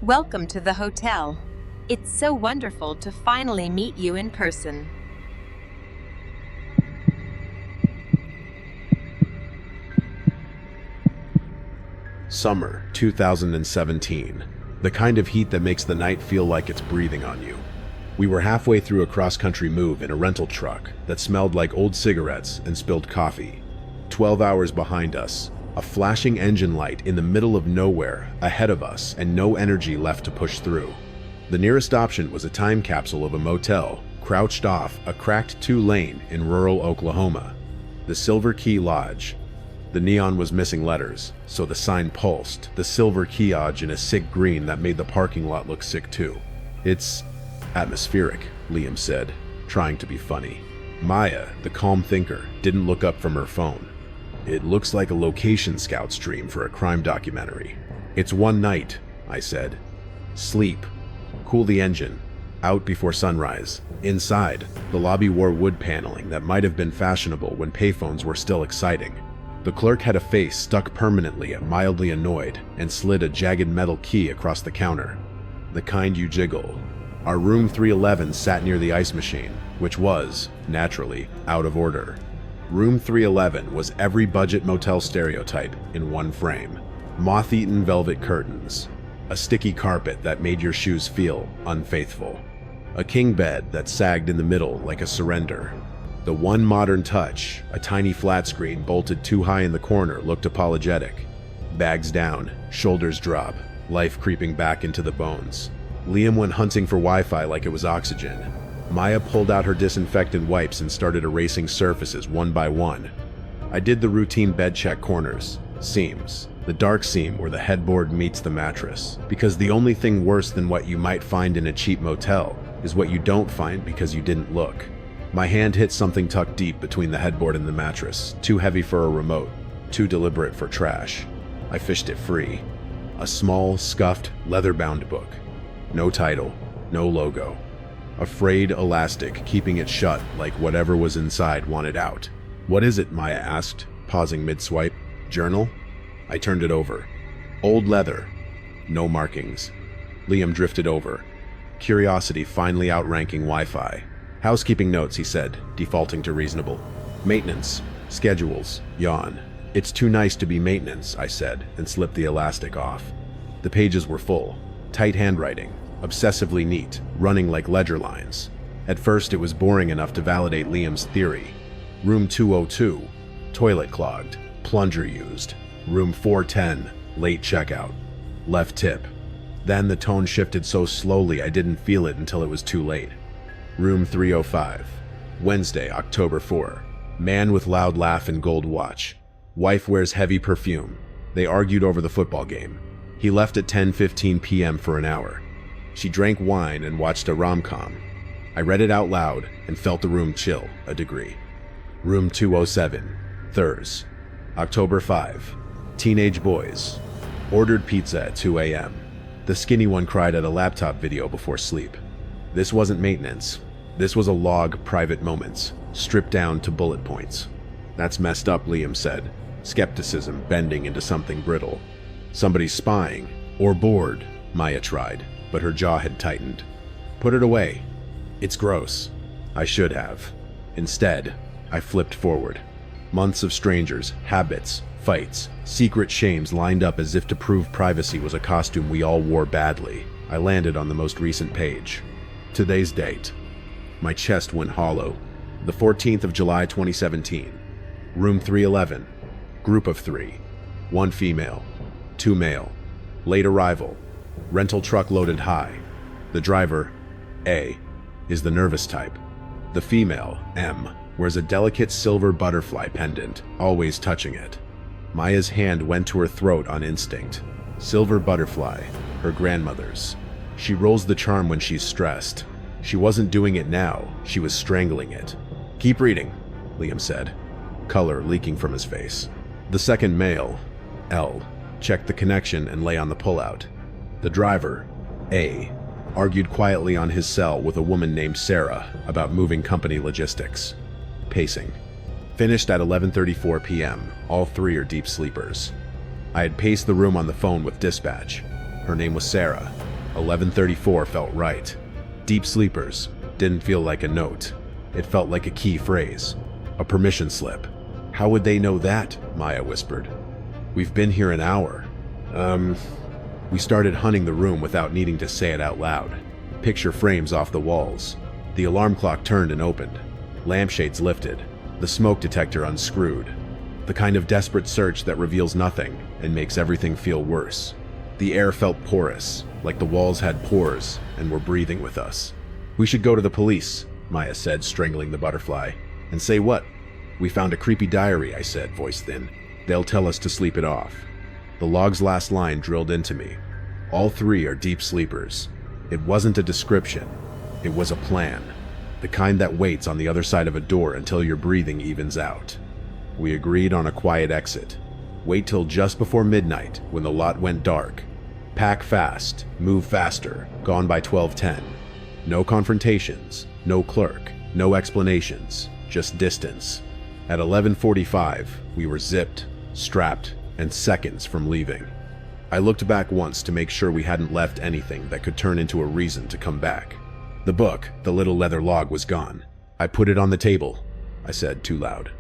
Welcome to the hotel. It's so wonderful to finally meet you in person. Summer 2017. The kind of heat that makes the night feel like it's breathing on you. We were halfway through a cross-country move in a rental truck that smelled like old cigarettes and spilled coffee. 12 hours behind us, a flashing engine light in the middle of nowhere ahead of us, and no energy left to push through. The nearest option was a time capsule of a motel crouched off a cracked two-lane in rural Oklahoma. The Silver Key Lodge. The neon was missing letters, so the sign pulsed, the Silver Key Odge in a sick green that made the parking lot look sick too. "It's atmospheric," Liam said, trying to be funny. Maya, the calm thinker, didn't look up from her phone. "It looks like a location scout stream for a crime documentary." "It's one night," I said. "Sleep. Cool the engine. Out before sunrise." Inside, the lobby wore wood paneling that might have been fashionable when payphones were still exciting. The clerk had a face stuck permanently at mildly annoyed and slid a jagged metal key across the counter. The kind you jiggle. Our room 311 sat near the ice machine, which was, naturally, out of order. Room 311 was every budget motel stereotype in one frame. Moth-eaten velvet curtains, a sticky carpet that made your shoes feel unfaithful, a king bed that sagged in the middle like a surrender. The one modern touch, a tiny flat screen bolted too high in the corner, looked apologetic. Bags down, shoulders drop, life creeping back into the bones. Liam went hunting for Wi-Fi like it was oxygen. Maya pulled out her disinfectant wipes and started erasing surfaces one by one. I did the routine bed check corners, seams, the dark seam where the headboard meets the mattress, because the only thing worse than what you might find in a cheap motel is what you don't find because you didn't look. My hand hit something tucked deep between the headboard and the mattress, too heavy for a remote, too deliberate for trash. I fished it free. A small, scuffed, leather-bound book. No title, no logo. A frayed elastic keeping it shut like whatever was inside wanted out. "What is it?" Maya asked, pausing mid-swipe. "Journal?" I turned it over. Old leather. No markings. Liam drifted over, curiosity finally outranking Wi-Fi. "Housekeeping notes," he said, defaulting to reasonable. "Maintenance. Schedules." Yawn. "It's too nice to be maintenance," I said, and slipped the elastic off. The pages were full. Tight handwriting. Obsessively neat, running like ledger lines. At first it was boring enough to validate Liam's theory. Room 202. Toilet clogged. Plunger used. Room 410. Late checkout. Left tip. Then the tone shifted so slowly I didn't feel it until it was too late. Room 305. Wednesday, October 4. Man with loud laugh and gold watch. Wife wears heavy perfume. They argued over the football game. He left at 10:15 p.m. for an hour. She drank wine and watched a rom-com. I read it out loud and felt the room chill a degree. Room 207. Thurs. October 5. Teenage boys. Ordered pizza at 2 a.m. The skinny one cried at a laptop video before sleep. This wasn't maintenance. This was a log private moments, stripped down to bullet points. "That's messed up," Liam said, skepticism bending into something brittle. "Somebody's spying. Or bored," Maya tried, but her jaw had tightened. "Put it away." "It's gross." I should have. Instead, I flipped forward. Months of strangers, habits, fights, secret shames lined up as if to prove privacy was a costume we all wore badly. I landed on the most recent page. Today's date. My chest went hollow. The 14th of July 2017. Room 311. Group of 3. 1 female. 2 male. Late arrival. Rental truck loaded high. The driver, A, is the nervous type. The female, M, wears a delicate silver butterfly pendant, always touching it. Maya's hand went to her throat on instinct. Silver butterfly, her grandmother's. She rolls the charm when she's stressed. She wasn't doing it now, she was strangling it. "Keep reading," Liam said, color leaking from his face. The second male, L, checked the connection and lay on the pullout. The driver, A, argued quietly on his cell with a woman named Sarah about moving company logistics. Pacing. Finished at 11:34 p.m. All three are deep sleepers. I had paced the room on the phone with dispatch. Her name was Sarah. 11:34 felt right. Deep sleepers didn't feel like a note. It felt like a key phrase, a permission slip. How would they know that? Maya whispered. We've been here an hour. We started hunting the room without needing to say it out loud. Picture frames off the walls. The alarm clock turned and opened. Lampshades lifted. The smoke detector unscrewed. The kind of desperate search that reveals nothing and makes everything feel worse. The air felt porous, like the walls had pores and were breathing with us. We should go to the police, Maya said, strangling the butterfly. And say what? We found a creepy diary, I said, voice thin. They'll tell us to sleep it off. The log's last line drilled into me. All three are deep sleepers. It wasn't a description. It was a plan. The kind that waits on the other side of a door until your breathing evens out. We agreed on a quiet exit. Wait till just before midnight when the lot went dark. Pack fast, move faster, gone by 12:10. No confrontations, no clerk, no explanations, just distance. At 11:45, we were zipped, strapped, and seconds from leaving. I looked back once to make sure we hadn't left anything that could turn into a reason to come back. The book, the little leather log, was gone. I put it on the table, I said, too loud.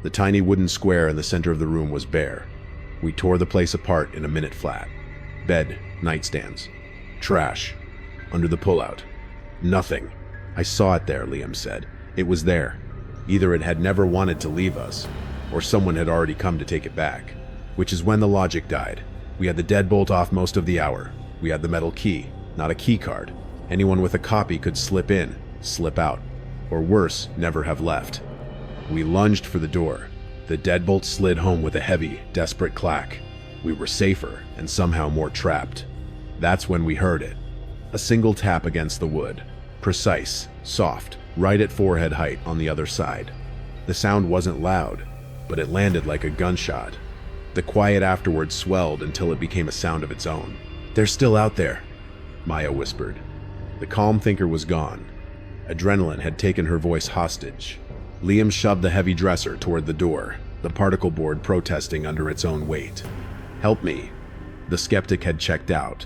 The tiny wooden square in the center of the room was bare. We tore the place apart in a minute flat. Bed, nightstands, trash, under the pullout. Nothing. I saw it there, Liam said. It was there. Either it had never wanted to leave us, or someone had already come to take it back. Which is when the logic died. We had the deadbolt off most of the hour. We had the metal key, not a key card. Anyone with a copy could slip in, slip out, or worse, never have left. We lunged for the door. The deadbolt slid home with a heavy, desperate clack. We were safer and somehow more trapped. That's when we heard it. A single tap against the wood. Precise, soft, right at forehead height on the other side. The sound wasn't loud, but it landed like a gunshot. The quiet afterwards swelled until it became a sound of its own. They're still out there, Maya whispered. The calm thinker was gone. Adrenaline had taken her voice hostage. Liam shoved the heavy dresser toward the door, the particle board protesting under its own weight. Help me. The skeptic had checked out.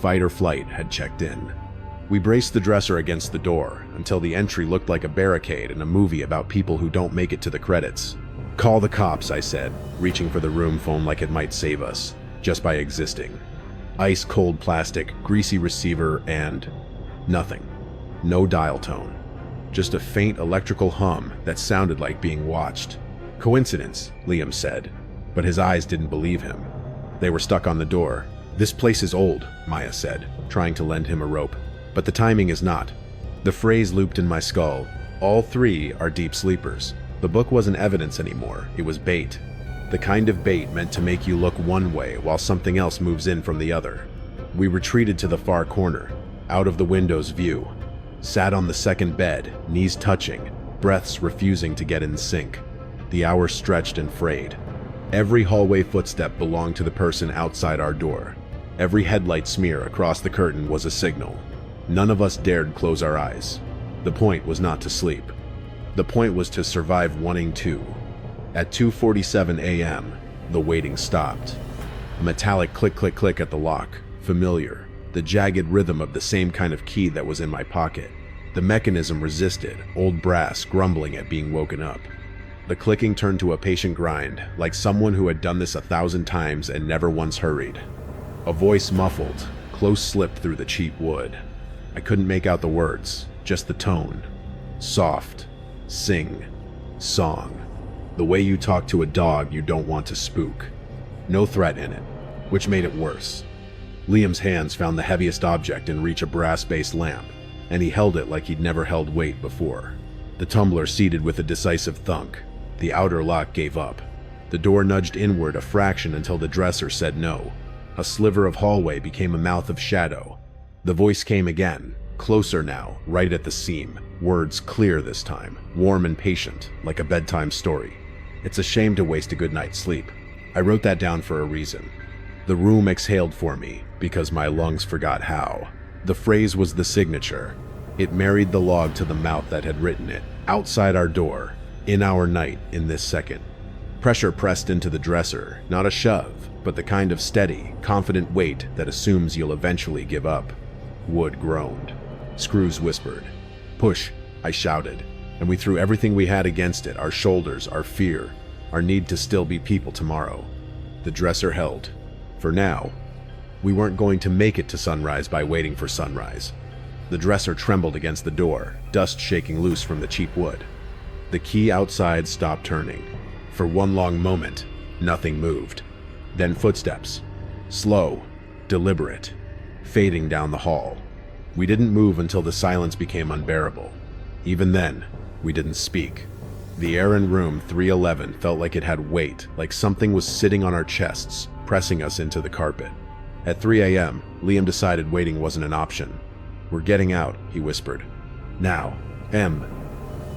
Fight or flight had checked in. We braced the dresser against the door until the entry looked like a barricade in a movie about people who don't make it to the credits. Call the cops, I said, reaching for the room phone like it might save us, just by existing. Ice-cold plastic, greasy receiver, and nothing. No dial tone. Just a faint electrical hum that sounded like being watched. Coincidence, Liam said, but his eyes didn't believe him. They were stuck on the door. This place is old, Maya said, trying to lend him a rope, but the timing is not. The phrase looped in my skull. All three are deep sleepers. The book wasn't evidence anymore, it was bait. The kind of bait meant to make you look one way while something else moves in from the other. We retreated to the far corner, out of the window's view. Sat on the second bed, knees touching, breaths refusing to get in sync. The hours stretched and frayed. Every hallway footstep belonged to the person outside our door. Every headlight smear across the curtain was a signal. None of us dared close our eyes. The point was not to sleep. The point was to survive wanting to. At 2:47 a.m., the waiting stopped. A metallic click-click-click at the lock, familiar. The jagged rhythm of the same kind of key that was in my pocket. The mechanism resisted, old brass grumbling at being woken up. The clicking turned to a patient grind, like someone who had done this 1,000 times and never once hurried. A voice muffled, close slipped through the cheap wood. I couldn't make out the words, just the tone. Soft. Sing. Song. The way you talk to a dog you don't want to spook. No threat in it, which made it worse. Liam's hands found the heaviest object in reach, a brass-based lamp, and he held it like he'd never held weight before. The tumbler seated with a decisive thunk. The outer lock gave up. The door nudged inward a fraction until the dresser said no. A sliver of hallway became a mouth of shadow. The voice came again, closer now, right at the seam. Words clear this time, warm and patient, like a bedtime story. It's a shame to waste a good night's sleep. I wrote that down for a reason. The room exhaled for me, because my lungs forgot how. The phrase was the signature. It married the log to the mouth that had written it, outside our door, in our night, in this second. Pressure pressed into the dresser, not a shove, but the kind of steady, confident weight that assumes you'll eventually give up. Wood groaned. Screws whispered. "Push," I shouted, and we threw everything we had against it, our shoulders, our fear, our need to still be people tomorrow. The dresser held. For now. We weren't going to make it to sunrise by waiting for sunrise. The dresser trembled against the door, dust shaking loose from the cheap wood. The key outside stopped turning. For one long moment, nothing moved. Then footsteps. Slow, deliberate, fading down the hall. We didn't move until the silence became unbearable. Even then, we didn't speak. The air in room 311 felt like it had weight, like something was sitting on our chests, pressing us into the carpet. At 3 a.m., Liam decided waiting wasn't an option. "We're getting out," he whispered. "Now, M."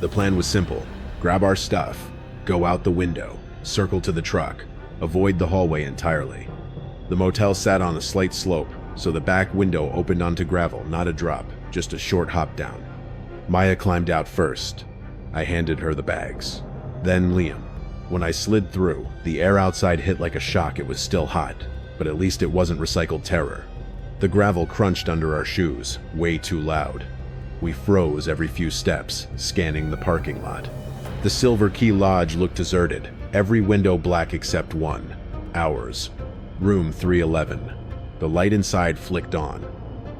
The plan was simple. Grab our stuff, go out the window, circle to the truck, avoid the hallway entirely. The motel sat on a slight slope, so the back window opened onto gravel, not a drop, just a short hop down. Maya climbed out first. I handed her the bags. Then Liam. When I slid through, the air outside hit like a shock. It was still hot, but at least it wasn't recycled terror. The gravel crunched under our shoes, way too loud. We froze every few steps, scanning the parking lot. The Silver Key Lodge looked deserted, every window black except one. Ours. Room 311. The light inside flicked on.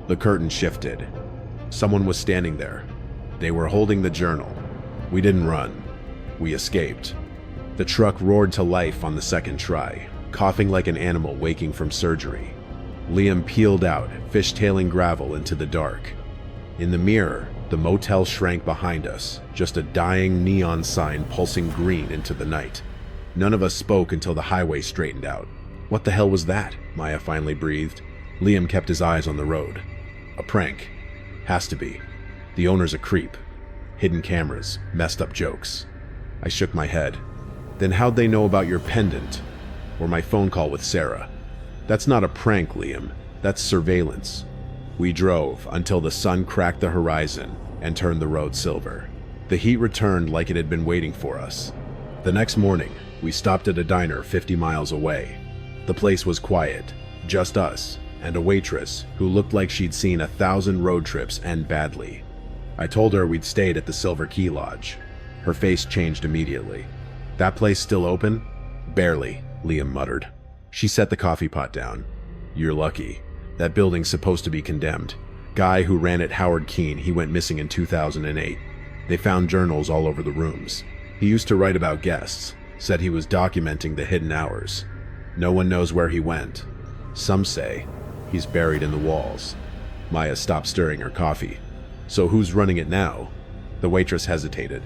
The curtain shifted. Someone was standing there. They were holding the journal. We didn't run. We escaped. The truck roared to life on the second try, coughing like an animal waking from surgery. Liam peeled out, fishtailing gravel into the dark. In the mirror, the motel shrank behind us, just a dying neon sign pulsing green into the night. None of us spoke until the highway straightened out. "What the hell was that?" Maya finally breathed. Liam kept his eyes on the road. "A prank. Has to be. The owner's a creep. Hidden cameras, messed up jokes." I shook my head. "Then how'd they know about your pendant? Or my phone call with Sarah?" "That's not a prank, Liam. That's surveillance." We drove until the sun cracked the horizon and turned the road silver. The heat returned like it had been waiting for us. The next morning, we stopped at a diner 50 miles away. The place was quiet, just us, and a waitress who looked like she'd seen 1,000 road trips end badly. I told her we'd stayed at the Silver Key Lodge. Her face changed immediately. "That place still open?" "Barely," Liam muttered. She set the coffee pot down. "You're lucky. That building's supposed to be condemned. Guy who ran it, Howard Keene, he went missing in 2008. They found journals all over the rooms. He used to write about guests, said he was documenting the hidden hours. No one knows where he went. Some say he's buried in the walls." Maya stopped stirring her coffee. "So who's running it now?" The waitress hesitated.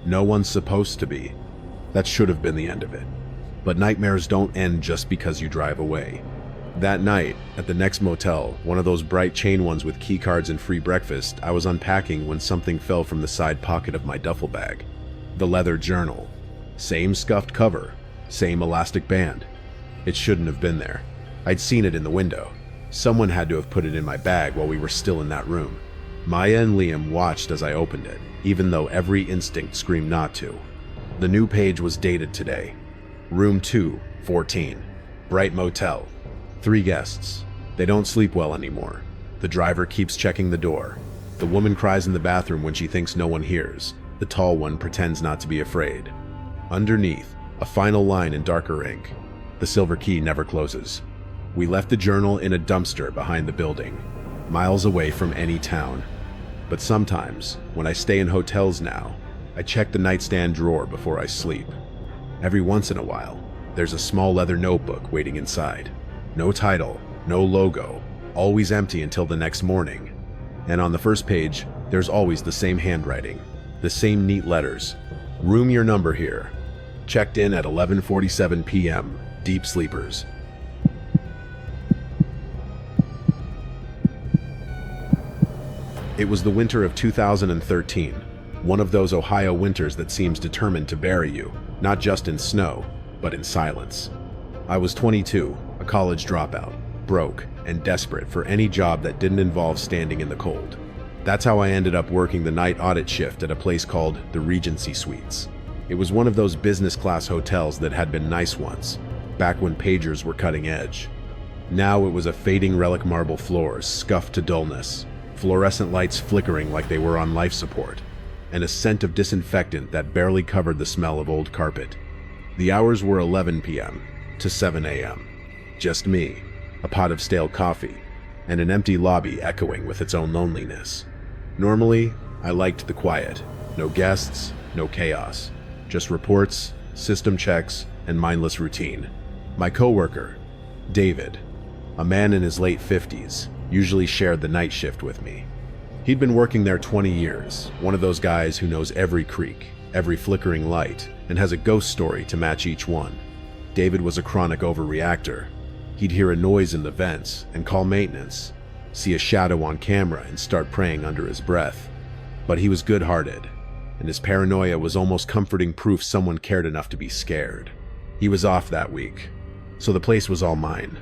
"No one's supposed to be. That should have been the end of it. But nightmares don't end just because you drive away." That night, at the next motel, one of those bright chain ones with key cards and free breakfast, I was unpacking when something fell from the side pocket of my duffel bag. The leather journal. Same scuffed cover, same elastic band. It shouldn't have been there. I'd seen it in the window. Someone had to have put it in my bag while we were still in that room. Maya and Liam watched as I opened it, even though every instinct screamed not to. The new page was dated today. Room 214. Bright motel. 3 guests. They don't sleep well anymore. The driver keeps checking the door. The woman cries in the bathroom when she thinks no one hears. The tall one pretends not to be afraid. Underneath, a final line in darker ink. The Silver Key never closes. We left the journal in a dumpster behind the building, miles away from any town. But sometimes, when I stay in hotels now, I check the nightstand drawer before I sleep. Every once in a while, there's a small leather notebook waiting inside. No title, no logo, always empty until the next morning. And on the first page, there's always the same handwriting, the same neat letters. "Room your number here. Checked in at 11:47 p.m. Deep sleepers." It was the winter of 2013, one of those Ohio winters that seems determined to bury you, not just in snow, but in silence. I was 22, a college dropout, broke, and desperate for any job that didn't involve standing in the cold. That's how I ended up working the night audit shift at a place called the Regency Suites. It was one of those business class hotels that had been nice once, back when pagers were cutting edge. Now it was a fading relic marble floors, scuffed to dullness, fluorescent lights flickering like they were on life support, and a scent of disinfectant that barely covered the smell of old carpet. The hours were 11 p.m. to 7 a.m. Just me, a pot of stale coffee, and an empty lobby echoing with its own loneliness. Normally, I liked the quiet. No guests, no chaos. Just reports, system checks, and mindless routine. My coworker, David, a man in his late 50s, usually shared the night shift with me. He'd been working there 20 years, one of those guys who knows every creak, every flickering light, and has a ghost story to match each one. David was a chronic overreactor. He'd hear a noise in the vents and call maintenance, see a shadow on camera and start praying under his breath. But he was good-hearted, and his paranoia was almost comforting proof someone cared enough to be scared. He was off that week, so the place was all mine.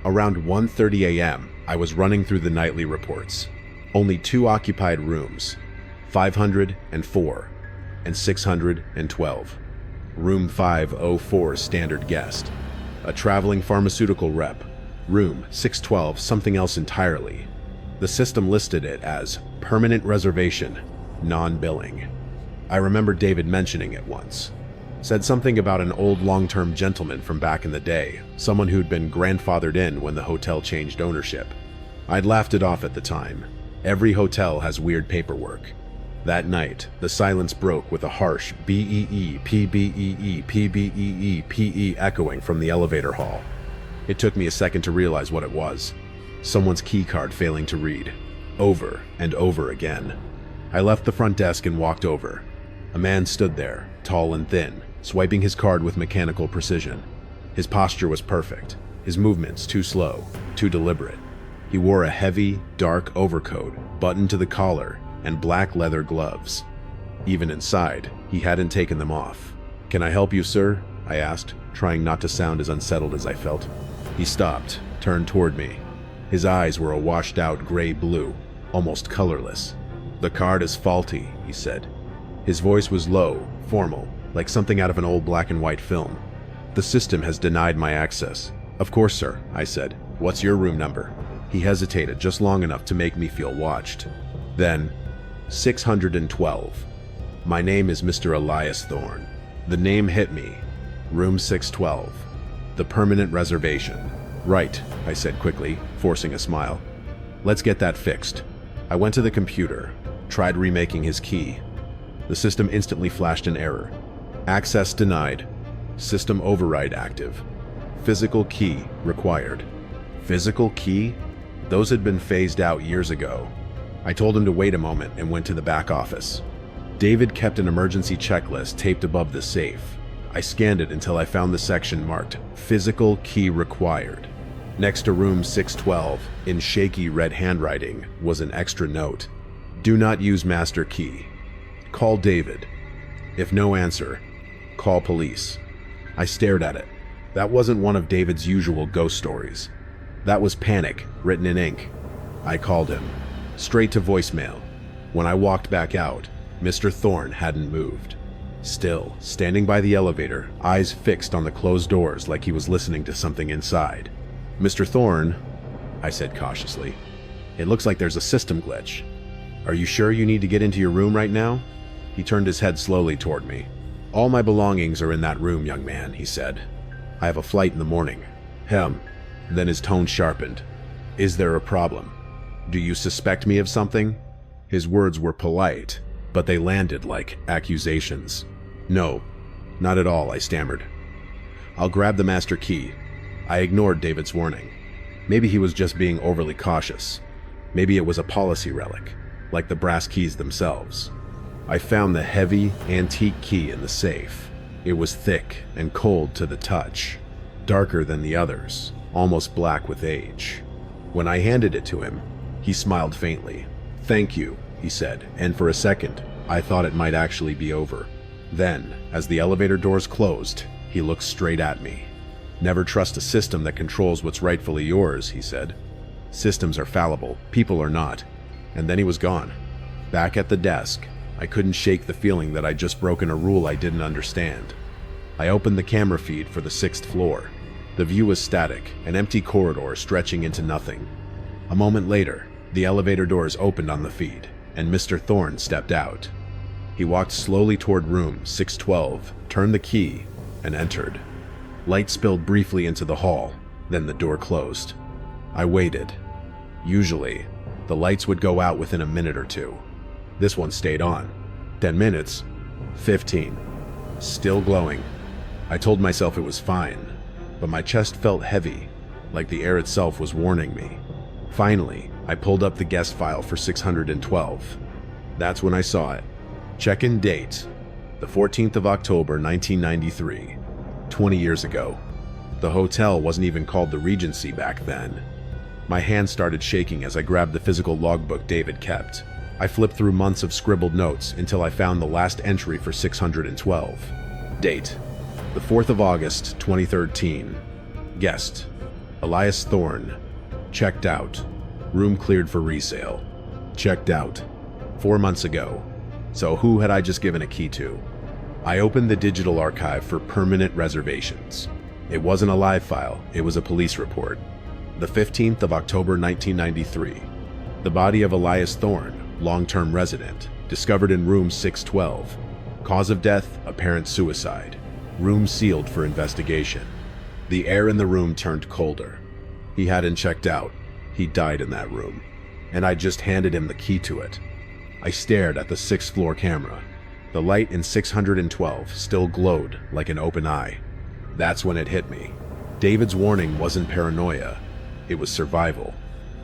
Around 1:30 a.m., I was running through the nightly reports. Only 2 occupied rooms, 504 and 612. Room 504, standard guest. A traveling pharmaceutical rep. Room 612, something else entirely. The system listed it as permanent reservation, non-billing. I remember David mentioning it once. Said something about an old long-term gentleman from back in the day, someone who'd been grandfathered in when the hotel changed ownership. I'd laughed it off at the time. Every hotel has weird paperwork. That night, the silence broke with a harsh B-E-E, P-B-E-E, P-B-E-E, P-E echoing from the elevator hall. It took me a second to realize what it was. Someone's key card failing to read. Over and over again. I left the front desk and walked over. A man stood there, tall and thin, swiping his card with mechanical precision. His posture was perfect, his movements too slow, too deliberate. He wore a heavy, dark overcoat, buttoned to the collar, and black leather gloves. Even inside, he hadn't taken them off. "Can I help you, sir?" I asked, trying not to sound as unsettled as I felt. He stopped, turned toward me. His eyes were a washed-out gray-blue, almost colorless. "The card is faulty," he said. His voice was low, formal, like something out of an old black-and-white film. "The system has denied my access." "Of course, sir," I said. "What's your room number?" He hesitated just long enough to make me feel watched. Then, 612. My name is Mr. Elias Thorne. The name hit me. Room 612. The permanent reservation. "Right," I said quickly, forcing a smile. "Let's get that fixed." I went to the computer, tried remaking his key. The system instantly flashed an error. Access denied. System override active. Physical key required. Physical key? Those had been phased out years ago. I told him to wait a moment and went to the back office. David kept an emergency checklist taped above the safe. I scanned it until I found the section marked Physical Key Required. Next to room 612, in shaky red handwriting, was an extra note. "Do not use master key. Call David. If no answer, call police." I stared at it. That wasn't one of David's usual ghost stories. That was panic, written in ink. I called him. Straight to voicemail. When I walked back out, Mr. Thorne hadn't moved. Still, standing by the elevator, eyes fixed on the closed doors like he was listening to something inside. "Mr. Thorne," I said cautiously, "it looks like there's a system glitch. Are you sure you need to get into your room right now?" He turned his head slowly toward me. "All my belongings are in that room, young man," he said. "I have a flight in the morning." Then his tone sharpened. "Is there a problem? Do you suspect me of something?" His words were polite, but they landed like accusations. "No, not at all," I stammered. "I'll grab the master key." I ignored David's warning. Maybe he was just being overly cautious. Maybe it was a policy relic, like the brass keys themselves. I found the heavy, antique key in the safe. It was thick and cold to the touch, darker than the others, almost black with age. When I handed it to him, he smiled faintly. "Thank you," he said, and for a second, I thought it might actually be over. Then, as the elevator doors closed, he looked straight at me. "Never trust a system that controls what's rightfully yours," he said. "Systems are fallible, people are not." And then he was gone. Back at the desk, I couldn't shake the feeling that I'd just broken a rule I didn't understand. I opened the camera feed for the 6th floor. The view was static, an empty corridor stretching into nothing. A moment later, the elevator doors opened on the feed, and Mr. Thorne stepped out. He walked slowly toward room 612, turned the key, and entered. Light spilled briefly into the hall, then the door closed. I waited. Usually, the lights would go out within a minute or two. This one stayed on. 10 minutes. 15. Still glowing. I told myself it was fine, but my chest felt heavy, like the air itself was warning me. Finally, I pulled up the guest file for 612. That's when I saw it. Check-in date, the 14th of October, 1993. 20 years ago. The hotel wasn't even called the Regency back then. My hand started shaking as I grabbed the physical logbook David kept. I flipped through months of scribbled notes until I found the last entry for 612. Date, the 4th of August, 2013. Guest, Elias Thorne. Checked out. Room cleared for resale. Checked out. 4 months ago. So who had I just given a key to? I opened the digital archive for permanent reservations. It wasn't a live file, it was a police report. The 15th of October 1993. The body of Elias Thorne, long-term resident, discovered in room 612. Cause of death, apparent suicide. Room sealed for investigation. The air in the room turned colder. He hadn't checked out. He died in that room. And I just handed him the key to it. I stared at the 6th floor camera. The light in 612 still glowed like an open eye. That's when it hit me. David's warning wasn't paranoia. It was survival.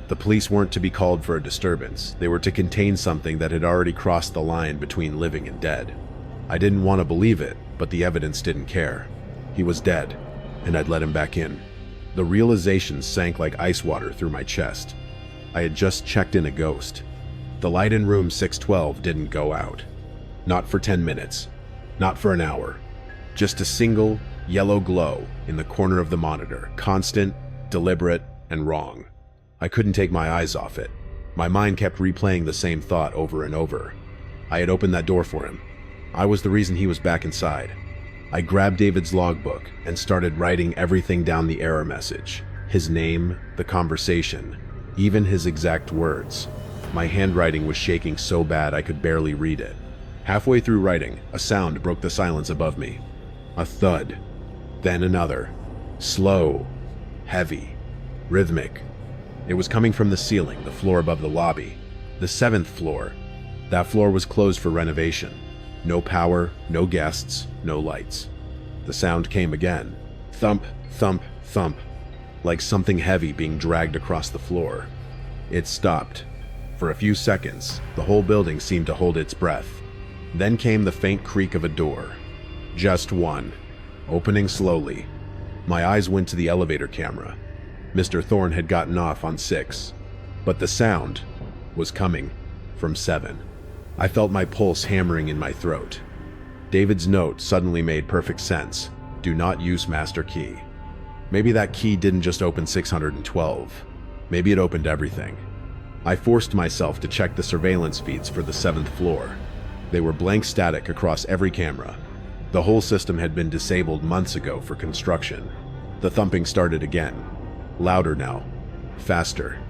The police weren't to be called for a disturbance. They were to contain something that had already crossed the line between living and dead. I didn't want to believe it, but the evidence didn't care. He was dead, and I'd let him back in. The realization sank like ice water through my chest. I had just checked in a ghost. The light in room 612 didn't go out. Not for 10 minutes. Not for an hour. Just a single, yellow glow in the corner of the monitor, constant, deliberate, and wrong. I couldn't take my eyes off it. My mind kept replaying the same thought over and over. I had opened that door for him. I was the reason he was back inside. I grabbed David's logbook and started writing everything down: the error message, his name, the conversation, even his exact words. My handwriting was shaking so bad I could barely read it. Halfway through writing, a sound broke the silence above me. A thud. Then another. Slow. Heavy. Rhythmic. It was coming from the ceiling, the floor above the lobby. The 7th floor. That floor was closed for renovation. No power, no guests, no lights. The sound came again. Thump, thump, thump. Like something heavy being dragged across the floor. It stopped. For a few seconds, the whole building seemed to hold its breath. Then came the faint creak of a door. Just one. Opening slowly. My eyes went to the elevator camera. Mr. Thorne had gotten off on 6, but the sound was coming from 7. I felt my pulse hammering in my throat. David's note suddenly made perfect sense. Do not use master key. Maybe that key didn't just open 612. Maybe it opened everything. I forced myself to check the surveillance feeds for the 7th floor. They were blank static across every camera. The whole system had been disabled months ago for construction. The thumping started again. Louder now. Faster.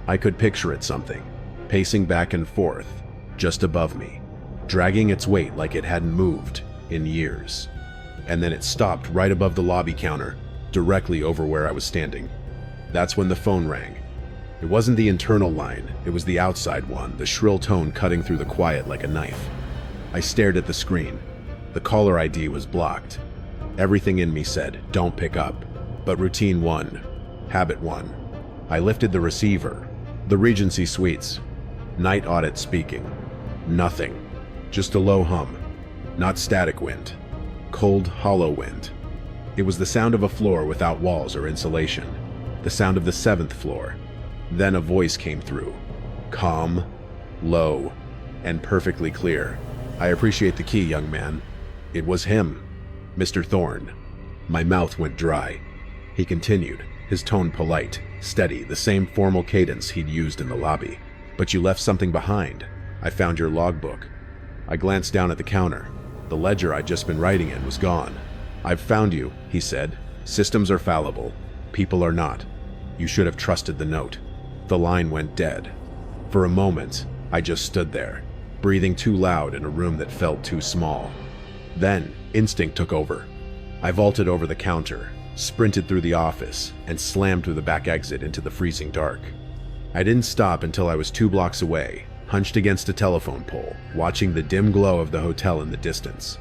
I could picture it something, pacing back and forth, just above me, dragging its weight like it hadn't moved in years. And then it stopped right above the lobby counter, directly over where I was standing. That's when the phone rang. It wasn't the internal line, it was the outside one, the shrill tone cutting through the quiet like a knife. I stared at the screen. The caller ID was blocked. Everything in me said, don't pick up. But routine 1. Habit 1. I lifted the receiver. The Regency Suites. Night audit speaking. Nothing. Just a low hum. Not static wind. Cold, hollow wind. It was the sound of a floor without walls or insulation. The sound of the 7th floor. Then a voice came through. Calm, low, and perfectly clear. I appreciate the key, young man. It was him. Mr. Thorne. My mouth went dry. He continued, his tone polite, steady, the same formal cadence he'd used in the lobby. But you left something behind. I found your logbook. I glanced down at the counter. The ledger I'd just been writing in was gone. I've found you, he said. Systems are fallible. People are not. You should have trusted the note. The line went dead. For a moment, I just stood there, breathing too loud in a room that felt too small. Then, instinct took over. I vaulted over the counter, sprinted through the office, and slammed through the back exit into the freezing dark. I didn't stop until I was 2 blocks away, hunched against a telephone pole, watching the dim glow of the hotel in the distance.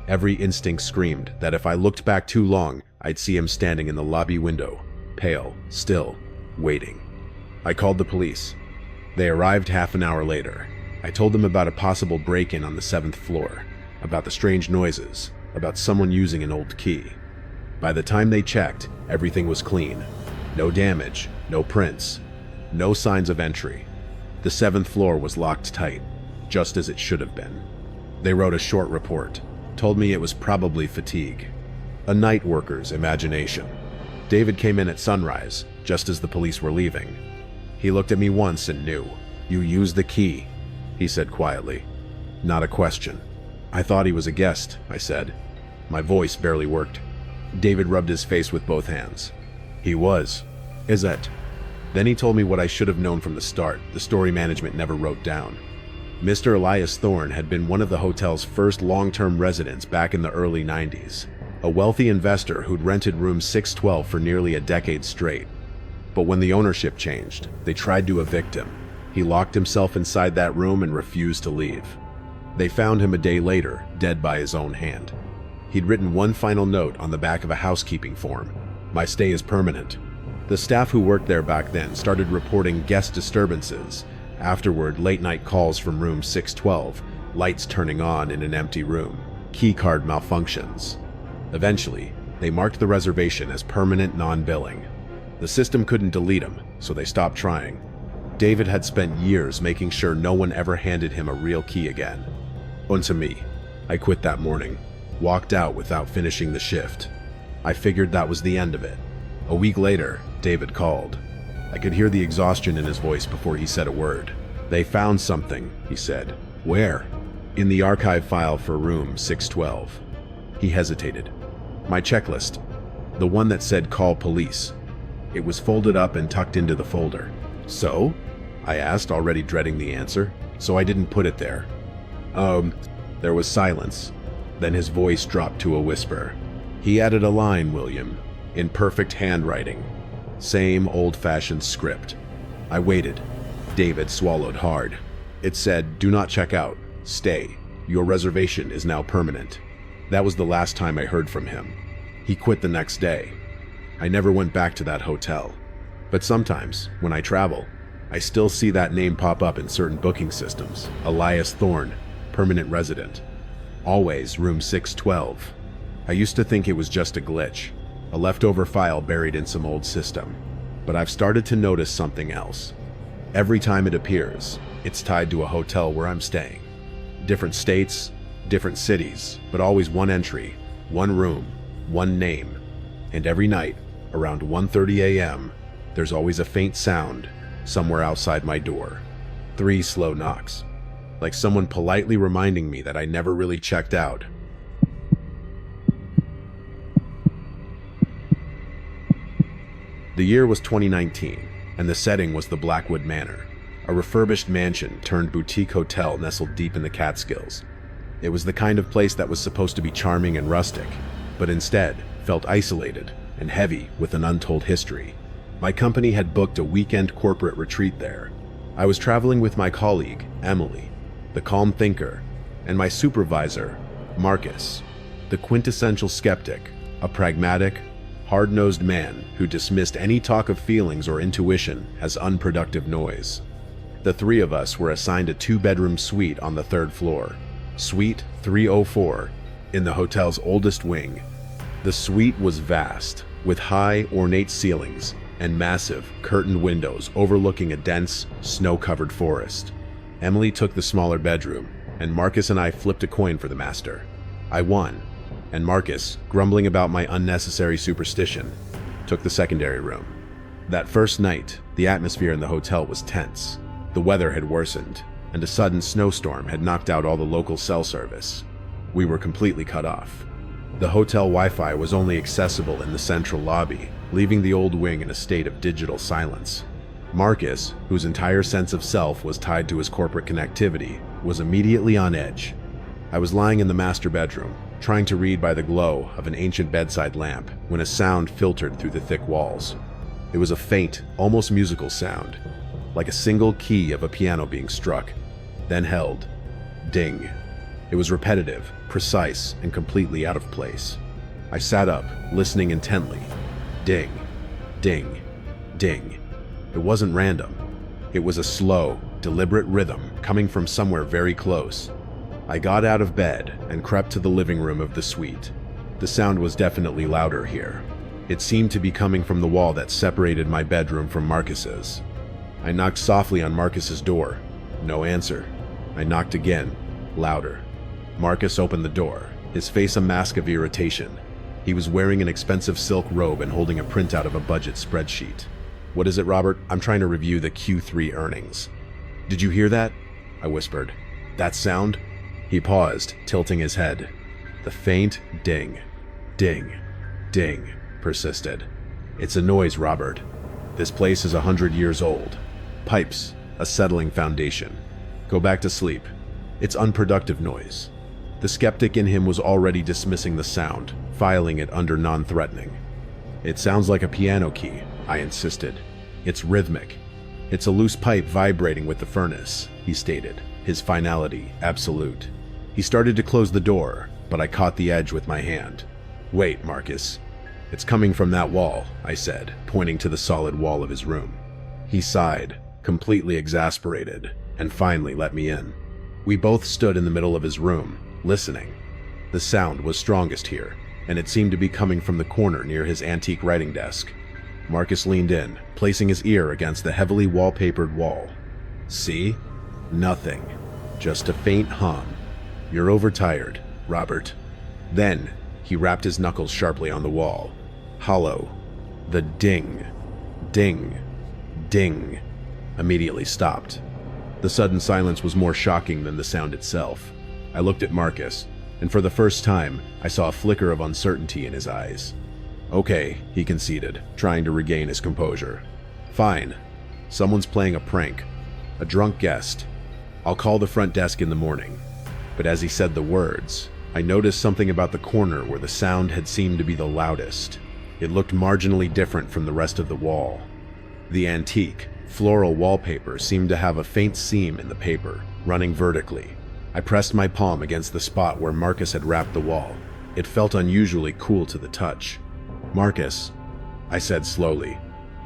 Every instinct screamed that if I looked back too long, I'd see him standing in the lobby window, pale, still, waiting. I called the police. They arrived half an hour later. I told them about a possible break-in on the 7th floor, about the strange noises, about someone using an old key. By the time they checked, everything was clean. No damage, no prints, no signs of entry. The 7th floor was locked tight, just as it should have been. They wrote a short report, told me it was probably fatigue. A night worker's imagination. David came in at sunrise, just as the police were leaving. He looked at me once and knew. "You used the key," he said quietly. Not a question. "I thought he was a guest," I said. My voice barely worked. David rubbed his face with both hands. "He was. Is it?" Then he told me what I should have known from the start, the story management never wrote down. Mr. Elias Thorne had been one of the hotel's first long-term residents back in the early 90s, a wealthy investor who'd rented room 612 for nearly a decade straight. But when the ownership changed, they tried to evict him. He locked himself inside that room and refused to leave. They found him a day later, dead by his own hand. He'd written one final note on the back of a housekeeping form. "My stay is permanent." The staff who worked there back then started reporting guest disturbances. Afterward, late-night calls from room 612, lights turning on in an empty room, keycard malfunctions. Eventually, they marked the reservation as permanent non-billing. The system couldn't delete him, so they stopped trying. David had spent years making sure no one ever handed him a real key again. Unto me, I quit that morning, walked out without finishing the shift. I figured that was the end of it. A week later, David called. I could hear the exhaustion in his voice before he said a word. "They found something," he said. "Where?" "In the archive file for room 612. He hesitated. "My checklist. The one that said call police." It was folded up and tucked into the folder. "So?" I asked, already dreading the answer. "So I didn't put it there." There was silence. Then his voice dropped to a whisper. "He added a line, William, in perfect handwriting. Same old-fashioned script." I waited. David swallowed hard. It said, "Do not check out. Stay. Your reservation is now permanent." That was the last time I heard from him. He quit the next day. I never went back to that hotel. But sometimes, when I travel, I still see that name pop up in certain booking systems. Elias Thorne, permanent resident. Always room 612. I used to think it was just a glitch, a leftover file buried in some old system. But I've started to notice something else. Every time it appears, it's tied to a hotel where I'm staying. Different states, different cities, but always one entry, one room, one name. And every night, around 1:30 a.m., there's always a faint sound somewhere outside my door. 3 slow knocks, like someone politely reminding me that I never really checked out. The year was 2019, and the setting was the Blackwood Manor, a refurbished mansion turned boutique hotel nestled deep in the Catskills. It was the kind of place that was supposed to be charming and rustic, but instead felt isolated and heavy with an untold history. My company had booked a weekend corporate retreat there. I was traveling with my colleague, Emily, the calm thinker, and my supervisor, Marcus, the quintessential skeptic, a pragmatic, hard-nosed man who dismissed any talk of feelings or intuition as unproductive noise. The 3 of us were assigned a 2-bedroom suite on the 3rd floor, Suite 304, in the hotel's oldest wing. The suite was vast, with high, ornate ceilings and massive, curtained windows overlooking a dense, snow-covered forest. Emily took the smaller bedroom, and Marcus and I flipped a coin for the master. I won, and Marcus, grumbling about my unnecessary superstition, took the secondary room. That first night, the atmosphere in the hotel was tense. The weather had worsened, and a sudden snowstorm had knocked out all the local cell service. We were completely cut off. The hotel Wi-Fi was only accessible in the central lobby, leaving the old wing in a state of digital silence. Marcus, whose entire sense of self was tied to his corporate connectivity, was immediately on edge. I was lying in the master bedroom, trying to read by the glow of an ancient bedside lamp, when a sound filtered through the thick walls. It was a faint, almost musical sound, like a single key of a piano being struck, then held. Ding. It was repetitive, precise, and completely out of place. I sat up, listening intently. Ding, ding, ding. It wasn't random. It was a slow, deliberate rhythm coming from somewhere very close. I got out of bed and crept to the living room of the suite. The sound was definitely louder here. It seemed to be coming from the wall that separated my bedroom from Marcus's. I knocked softly on Marcus's door. No answer. I knocked again, louder. Marcus opened the door, his face a mask of irritation. He was wearing an expensive silk robe and holding a printout of a budget spreadsheet. "What is it, Robert? I'm trying to review the Q3 earnings." "Did you hear that?" I whispered. "That sound?" He paused, tilting his head. The faint ding, ding, ding persisted. "It's a noise, Robert. This place is 100 years old. Pipes, a settling foundation. Go back to sleep. It's unproductive noise." The skeptic in him was already dismissing the sound, filing it under non-threatening. "It sounds like a piano key," I insisted. "It's rhythmic. It's a loose pipe vibrating with the furnace," he stated, his finality absolute. He started to close the door, but I caught the edge with my hand. "Wait, Marcus. It's coming from that wall," I said, pointing to the solid wall of his room. He sighed, completely exasperated, and finally let me in. We both stood in the middle of his room, listening. The sound was strongest here, and it seemed to be coming from the corner near his antique writing desk. Marcus leaned in, placing his ear against the heavily wallpapered wall. "See? Nothing. Just a faint hum. You're overtired, Robert." Then, he rapped his knuckles sharply on the wall. Hollow. The ding, ding, ding immediately stopped. The sudden silence was more shocking than the sound itself. I looked at Marcus, and for the first time, I saw a flicker of uncertainty in his eyes. "Okay," he conceded, trying to regain his composure. "Fine. Someone's playing a prank. A drunk guest. I'll call the front desk in the morning." But as he said the words, I noticed something about the corner where the sound had seemed to be the loudest. It looked marginally different from the rest of the wall. The antique, floral wallpaper seemed to have a faint seam in the paper, running vertically. I pressed my palm against the spot where Marcus had rapped the wall. It felt unusually cool to the touch. "Marcus," I said slowly,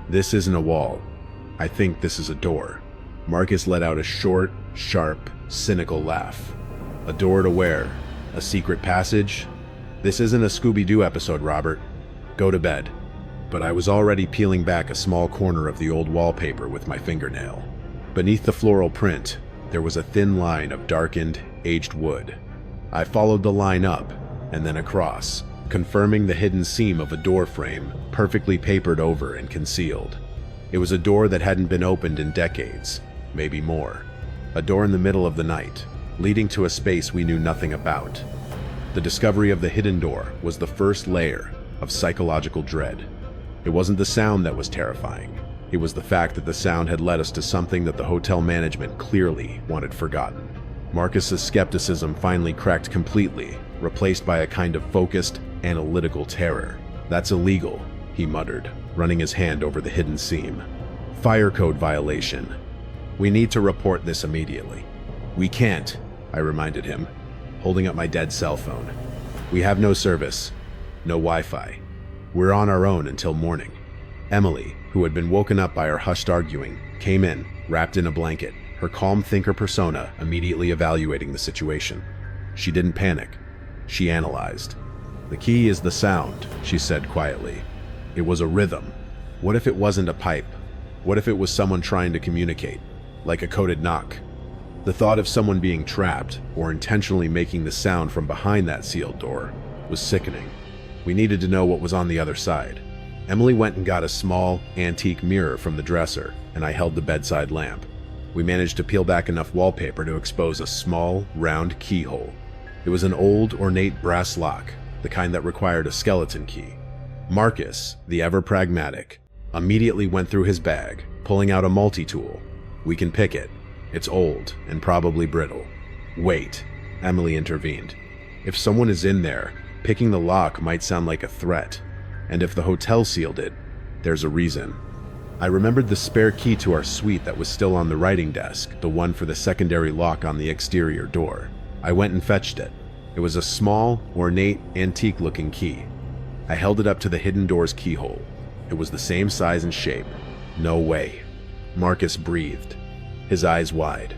"this isn't a wall. I think this is a door." Marcus let out a short, sharp, cynical laugh. "A door to where? A secret passage? This isn't a Scooby-Doo episode, Robert. Go to bed." But I was already peeling back a small corner of the old wallpaper with my fingernail. Beneath the floral print, there was a thin line of darkened, aged wood. I followed the line up, and then across, confirming the hidden seam of a door frame, perfectly papered over and concealed. It was a door that hadn't been opened in decades, maybe more. A door in the middle of the night, leading to a space we knew nothing about. The discovery of the hidden door was the first layer of psychological dread. It wasn't the sound that was terrifying. It was the fact that the sound had led us to something that the hotel management clearly wanted forgotten. Marcus's skepticism finally cracked completely, replaced by a kind of focused, analytical terror. "That's illegal," he muttered, running his hand over the hidden seam. "Fire code violation. We need to report this immediately." "We can't," I reminded him, holding up my dead cell phone. "We have no service, no Wi-Fi. We're on our own until morning." Emily, who had been woken up by our hushed arguing, came in, wrapped in a blanket, her calm thinker persona immediately evaluating the situation. She didn't panic. She analyzed. "The key is the sound," she said quietly. "It was a rhythm. What if it wasn't a pipe? What if it was someone trying to communicate, like a coded knock?" The thought of someone being trapped, or intentionally making the sound from behind that sealed door, was sickening. We needed to know what was on the other side. Emily went and got a small, antique mirror from the dresser, and I held the bedside lamp. We managed to peel back enough wallpaper to expose a small, round keyhole. It was an old, ornate brass lock, the kind that required a skeleton key. Marcus, the ever-pragmatic, immediately went through his bag, pulling out a multi-tool. "We can pick it. It's old and probably brittle." "Wait," Emily intervened. "If someone is in there, picking the lock might sound like a threat. And if the hotel sealed it, there's a reason." I remembered the spare key to our suite that was still on the writing desk, the one for the secondary lock on the exterior door. I went and fetched it. It was a small, ornate, antique-looking key. I held it up to the hidden door's keyhole. It was the same size and shape. "No way." Marcus breathed, his eyes wide.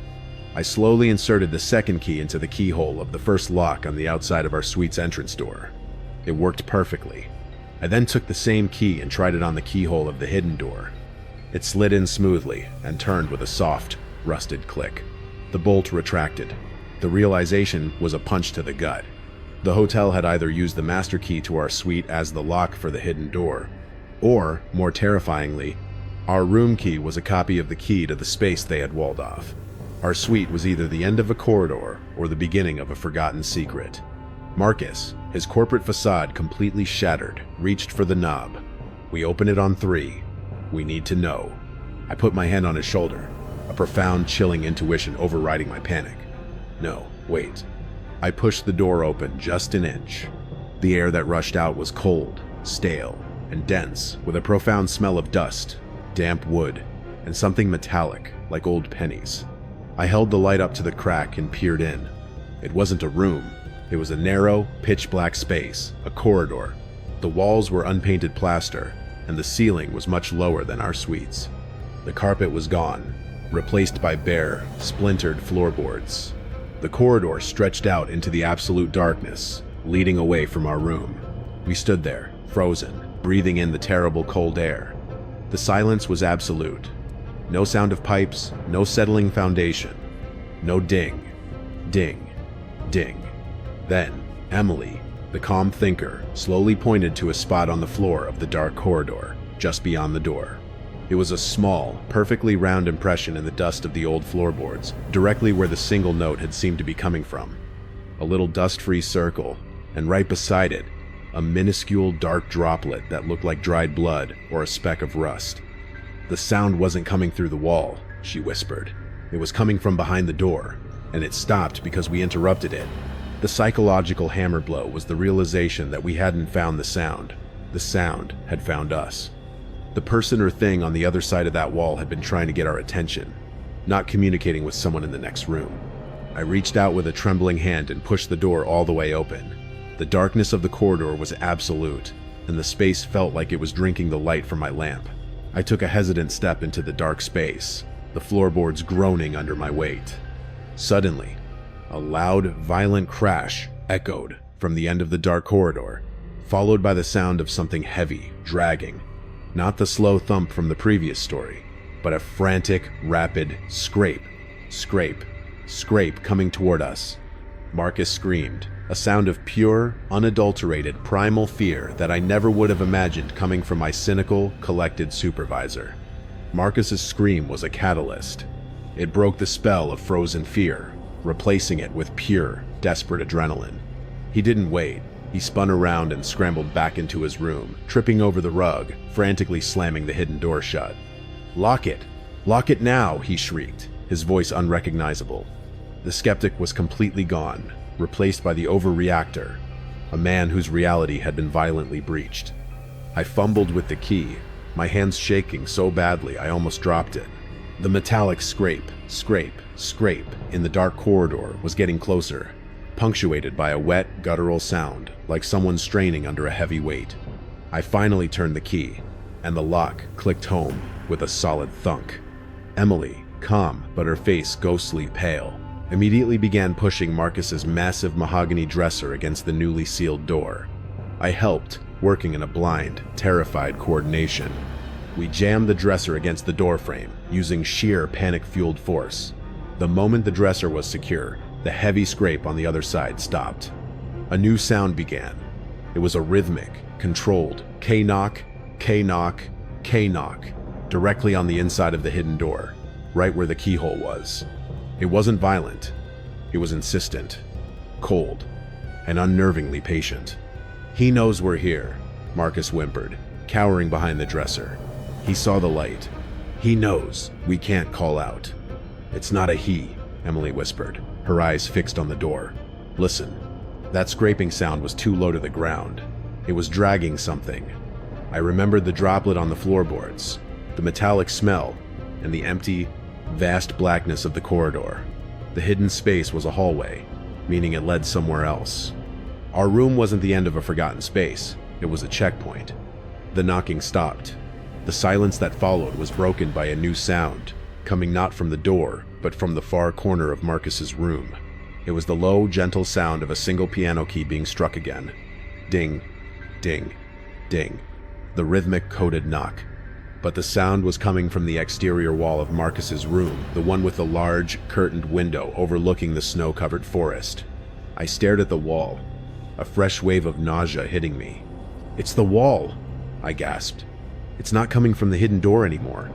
I slowly inserted the second key into the keyhole of the first lock on the outside of our suite's entrance door. It worked perfectly. I then took the same key and tried it on the keyhole of the hidden door. It slid in smoothly and turned with a soft, rusted click. The bolt retracted. The realization was a punch to the gut. The hotel had either used the master key to our suite as the lock for the hidden door, or, more terrifyingly, our room key was a copy of the key to the space they had walled off. Our suite was either the end of a corridor or the beginning of a forgotten secret. Marcus, his corporate facade completely shattered, reached for the knob. "We open it on 3. We need to know." I put my hand on his shoulder, a profound, chilling intuition overriding my panic. "No, wait." I pushed the door open just an inch. The air that rushed out was cold, stale, and dense, with a profound smell of dust, damp wood, and something metallic, like old pennies. I held the light up to the crack and peered in. It wasn't a room. It was a narrow, pitch-black space, a corridor. The walls were unpainted plaster, and the ceiling was much lower than our suites. The carpet was gone, replaced by bare, splintered floorboards. The corridor stretched out into the absolute darkness, leading away from our room. We stood there, frozen, breathing in the terrible cold air. The silence was absolute. No sound of pipes, no settling foundation. No ding, ding, ding. Then, Emily, the calm thinker, slowly pointed to a spot on the floor of the dark corridor, just beyond the door. It was a small, perfectly round impression in the dust of the old floorboards, directly where the single note had seemed to be coming from. A little dust-free circle, and right beside it, a minuscule dark droplet that looked like dried blood or a speck of rust. "The sound wasn't coming through the wall," she whispered. "It was coming from behind the door, and it stopped because we interrupted it." The psychological hammer blow was the realization that we hadn't found the sound. The sound had found us. The person or thing on the other side of that wall had been trying to get our attention, not communicating with someone in the next room. I reached out with a trembling hand and pushed the door all the way open. The darkness of the corridor was absolute, and the space felt like it was drinking the light from my lamp. I took a hesitant step into the dark space, the floorboards groaning under my weight. Suddenly, a loud, violent crash echoed from the end of the dark corridor, followed by the sound of something heavy, dragging. Not the slow thump from the previous story, but a frantic, rapid scrape, scrape, scrape coming toward us. Marcus screamed, a sound of pure, unadulterated, primal fear that I never would have imagined coming from my cynical, collected supervisor. Marcus's scream was a catalyst. It broke the spell of frozen fear, replacing it with pure, desperate adrenaline. He didn't wait. He spun around and scrambled back into his room, tripping over the rug, frantically slamming the hidden door shut. "Lock it! Lock it now!" he shrieked, his voice unrecognizable. The skeptic was completely gone, replaced by the overreactor, a man whose reality had been violently breached. I fumbled with the key, my hands shaking so badly I almost dropped it. The metallic scrape, scrape, scrape in the dark corridor was getting closer, punctuated by a wet, guttural sound, like someone straining under a heavy weight. I finally turned the key, and the lock clicked home with a solid thunk. Emily, calm but her face ghostly pale, immediately began pushing Marcus's massive mahogany dresser against the newly sealed door. I helped, working in a blind, terrified coordination. We jammed the dresser against the doorframe, using sheer panic-fueled force. The moment the dresser was secure, the heavy scrape on the other side stopped. A new sound began. It was a rhythmic, controlled K-knock, K-knock, K-knock, directly on the inside of the hidden door, right where the keyhole was. It wasn't violent. It was insistent, cold, and unnervingly patient. "He knows we're here," Marcus whimpered, cowering behind the dresser. He saw the light. "He knows we can't call out." "It's not a he," Emily whispered, her eyes fixed on the door. "Listen." That scraping sound was too low to the ground. It was dragging something. I remembered the droplet on the floorboards, the metallic smell, and the empty, vast blackness of the corridor. The hidden space was a hallway, meaning it led somewhere else. Our room wasn't the end of a forgotten space. It was a checkpoint. The knocking stopped. The silence that followed was broken by a new sound, coming not from the door, but from the far corner of Marcus's room. It was the low, gentle sound of a single piano key being struck again. Ding, ding, ding. The rhythmic, coded knock. But the sound was coming from the exterior wall of Marcus's room, the one with the large, curtained window overlooking the snow-covered forest. I stared at the wall, a fresh wave of nausea hitting me. "It's the wall," I gasped. "It's not coming from the hidden door anymore.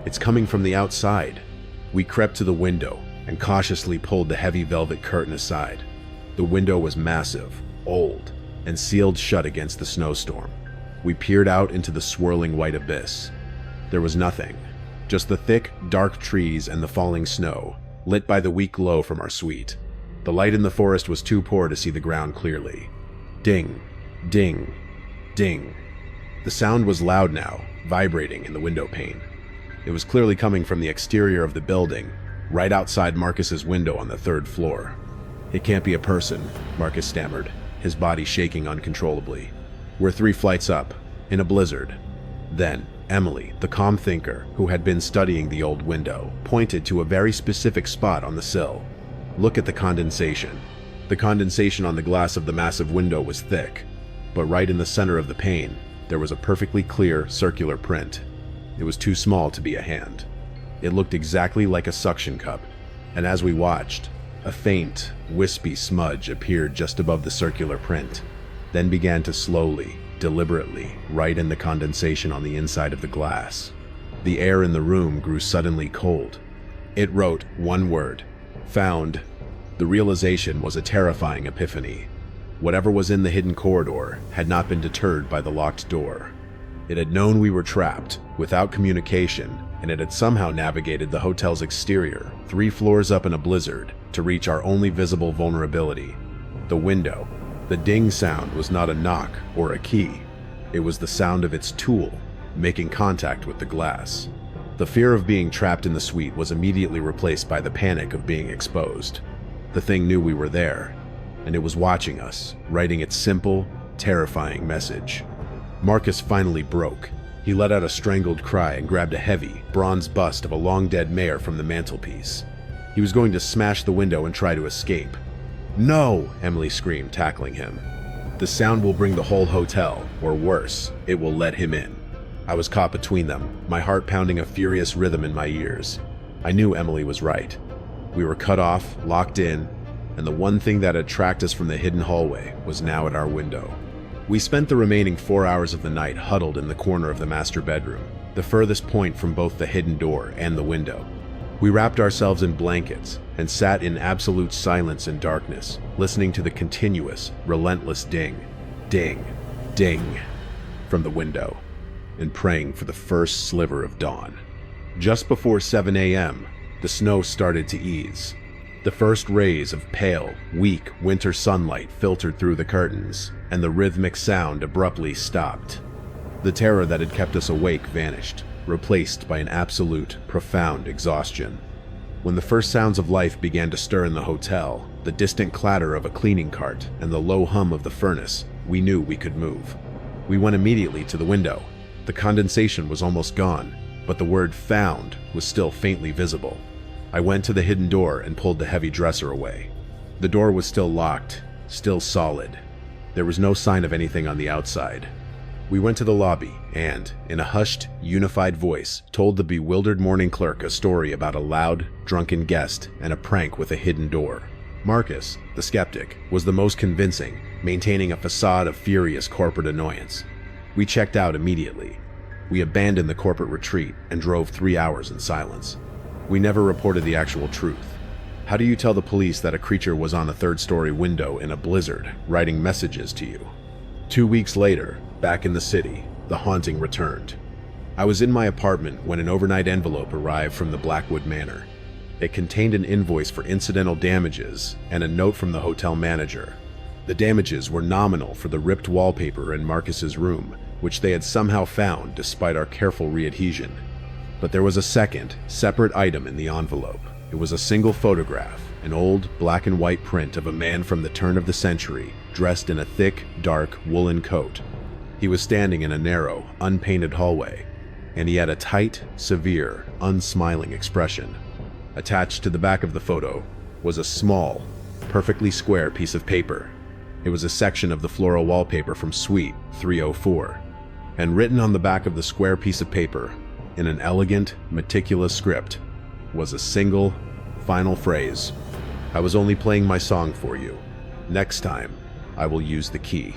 It's coming from the outside." We crept to the window and cautiously pulled the heavy velvet curtain aside. The window was massive, old, and sealed shut against the snowstorm. We peered out into the swirling white abyss. There was nothing, just the thick, dark trees and the falling snow, lit by the weak glow from our suite. The light in the forest was too poor to see the ground clearly. Ding, ding, ding. The sound was loud now, vibrating in the window pane. It was clearly coming from the exterior of the building, right outside Marcus's window on the 3rd floor. "It can't be a person," Marcus stammered, his body shaking uncontrollably. "We're 3 flights up, in a blizzard." Then, Emily, the calm thinker, who had been studying the old window, pointed to a very specific spot on the sill. "Look at the condensation." The condensation on the glass of the massive window was thick, but right in the center of the pane, there was a perfectly clear, circular print. It was too small to be a hand. It looked exactly like a suction cup, and as we watched, a faint, wispy smudge appeared just above the circular print, then began to slowly, deliberately write in the condensation on the inside of the glass. The air in the room grew suddenly cold. It wrote one word: "Found." The realization was a terrifying epiphany. Whatever was in the hidden corridor had not been deterred by the locked door. It had known we were trapped, without communication, and it had somehow navigated the hotel's exterior, 3 floors up in a blizzard, to reach our only visible vulnerability: the window. The ding sound was not a knock or a key. It was the sound of its tool, making contact with the glass. The fear of being trapped in the suite was immediately replaced by the panic of being exposed. The thing knew we were there, and it was watching us, writing its simple, terrifying message. Marcus finally broke. He let out a strangled cry and grabbed a heavy, bronze bust of a long-dead mayor from the mantelpiece. He was going to smash the window and try to escape. "No!" Emily screamed, tackling him. "The sound will bring the whole hotel, or worse, it will let him in." I was caught between them, my heart pounding a furious rhythm in my ears. I knew Emily was right. We were cut off, locked in, and the one thing that had tracked us from the hidden hallway was now at our window. We spent the remaining 4 hours of the night huddled in the corner of the master bedroom, the furthest point from both the hidden door and the window. We wrapped ourselves in blankets and sat in absolute silence and darkness, listening to the continuous, relentless ding, ding, ding from the window, and praying for the first sliver of dawn. Just before 7 a.m., the snow started to ease. The first rays of pale, weak winter sunlight filtered through the curtains, and the rhythmic sound abruptly stopped. The terror that had kept us awake vanished, replaced by an absolute, profound exhaustion. When the first sounds of life began to stir in the hotel, the distant clatter of a cleaning cart and the low hum of the furnace, we knew we could move. We went immediately to the window. The condensation was almost gone, but the word "found" was still faintly visible. I went to the hidden door and pulled the heavy dresser away. The door was still locked, still solid. There was no sign of anything on the outside. We went to the lobby and, in a hushed, unified voice, told the bewildered morning clerk a story about a loud, drunken guest and a prank with a hidden door. Marcus, the skeptic, was the most convincing, maintaining a facade of furious corporate annoyance. We checked out immediately. We abandoned the corporate retreat and drove 3 hours in silence. We never reported the actual truth. How do you tell the police that a creature was on a 3rd-story window in a blizzard, writing messages to you? 2 weeks later, back in the city, the haunting returned. I was in my apartment when an overnight envelope arrived from the Blackwood Manor. It contained an invoice for incidental damages and a note from the hotel manager. The damages were nominal for the ripped wallpaper in Marcus's room, which they had somehow found despite our careful readhesion. But there was a second, separate item in the envelope. It was a single photograph, an old black and white print of a man from the turn of the century, dressed in a thick, dark woolen coat. He was standing in a narrow, unpainted hallway, and he had a tight, severe, unsmiling expression. Attached to the back of the photo was a small, perfectly square piece of paper. It was a section of the floral wallpaper from Suite 304, and written on the back of the square piece of paper, in an elegant, meticulous script, was a single, final phrase. "I was only playing my song for you. Next time, I will use the key."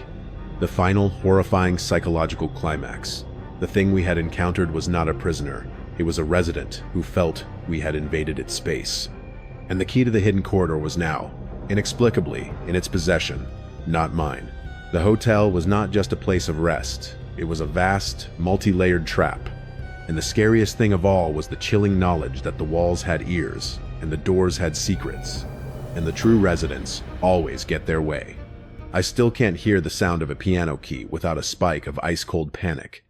The final, horrifying psychological climax. The thing we had encountered was not a prisoner. It was a resident who felt we had invaded its space. And the key to the hidden corridor was now, inexplicably, in its possession, not mine. The hotel was not just a place of rest. It was a vast, multi-layered trap. And the scariest thing of all was the chilling knowledge that the walls had ears, and the doors had secrets. And the true residents always get their way. I still can't hear the sound of a piano key without a spike of ice-cold panic.